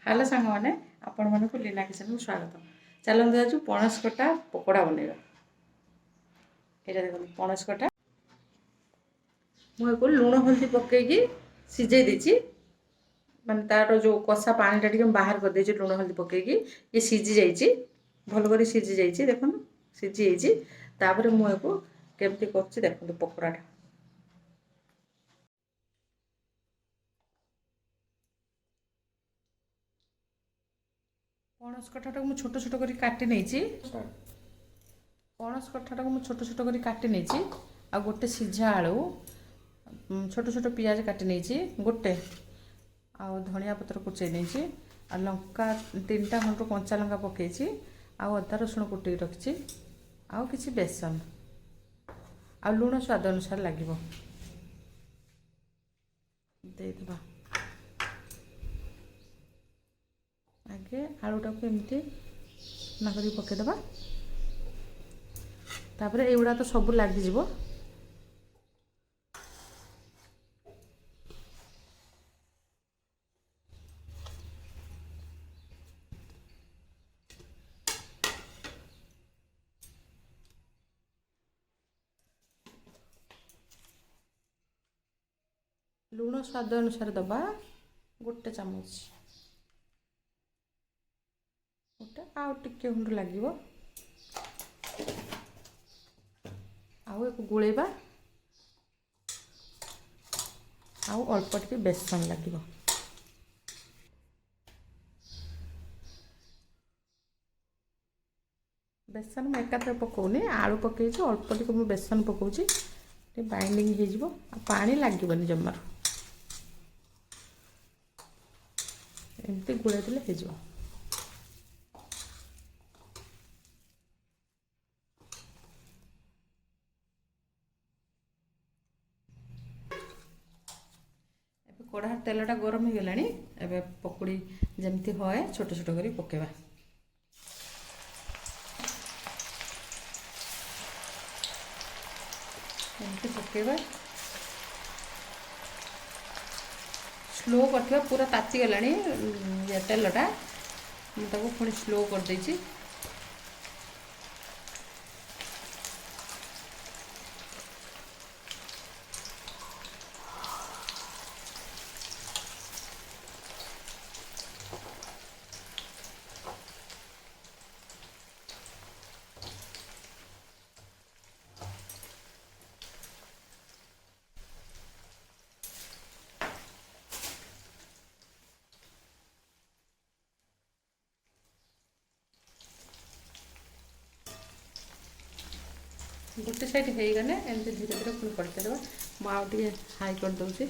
Hello सांग मैंने आपण मानक लीना किचन को स्वागत। चलते आज पणस कटा पकोड़ा बनइबा। ये देखो पणस कटा मुझे लुण हल्दी पकईकि सीझे देछि माने तार जो कषा पानी टा बाहर कर देछि लुण हल्दी पकईकि ये सीझी जाइछि भल कर सीझी जाइछि देखो सीझी जाइछि। तापर मुझे केमती करछि देखो पकोड़ाटा। पणस कठाटा मुझे छोट छोट कर काटी नहीं। पणस कठाटा मुझे छोट छोट कर काटी नहीं आ गोटे सीझा आलू छोट छोट पियाज काटी नहीं गोटे आ धनिया पत्र कुचे नहीं आ लंका 3टा खंड कंचा लंका पकई आ अदा रसुण कुटी रखी आ किसी बेसन आ लुण स्वाद अनुसार लगे देवा। आगे आलूटा को एमती ना कर पकईदबा तापर एगुड़ा तो सब लगिज। लुण स्वाद अनुसार दबा गोटे चामच गोटे आउ टिके खंड लगे आउ एक गोलेबा आउ अल्प टिके बेसन लगे। बेसन मैं एकाथरे पकाउनी आलू पकई अल्प टिके मुझे बेसन पकाउची बाइंडिंग हो पानी लगे जमार एमती गोले देले हो। कड़ा तेलटा गरम हो गलानी एबे पकोड़ी जमती होए छोट छोट करी पकेबा। एमती पकेबा स्लो करथिबा पूरा ताती गलानी तेलटा मुझे पुणी स्लो कर देछि। गोटे साइड हो गले एमती धीरे धीरे पुणी पलटेदेवा मुझे हाई कर दूसरी।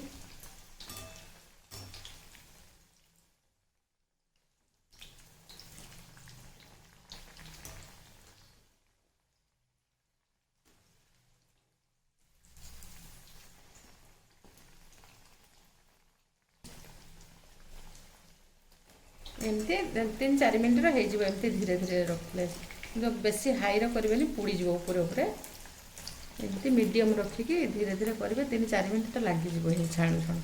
एमती 3-4 मिनट एमती धीरे धीरे रखले जो बेसी हाई करेंगे पुड़ीज उपरे उपरे एमती मीडियम रखिकी धीरे धीरे करेंगे 3-4 मिनट तो लगे छाणु छाणु।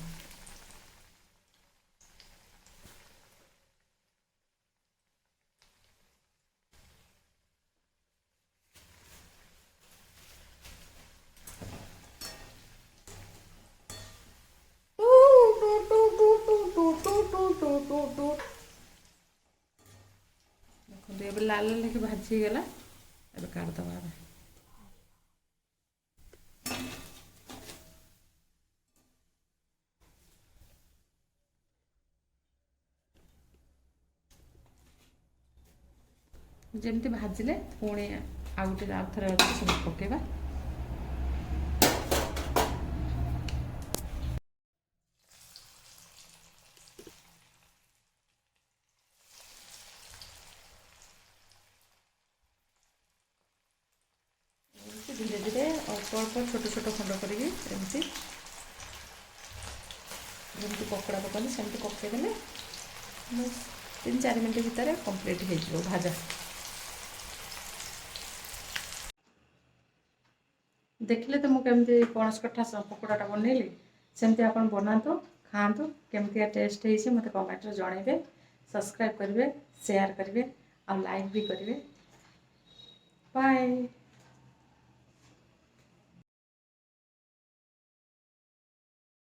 देखो लाल लाल कि भाजी गला अब काटदबा जमती भाजिले पुणी आउ गोटे आउ थे सब पकेबा। धीरे धीरे अल्प अल्प छोट छोट खंड करमती पकोड़ा पकानी सेमती पकईदेले 3-4 मिनट भितर कंप्लीट हो भाजा। देखिले तो मुझे पणस कठा पकोड़ाटा बनइली सेमती आप बनातु खातु केमती टेस्ट होती मत कमेंट जनइबे। सब्सक्राइब करेंगे, शेयर करेंगे और लाइक भी करेंगे। बाय।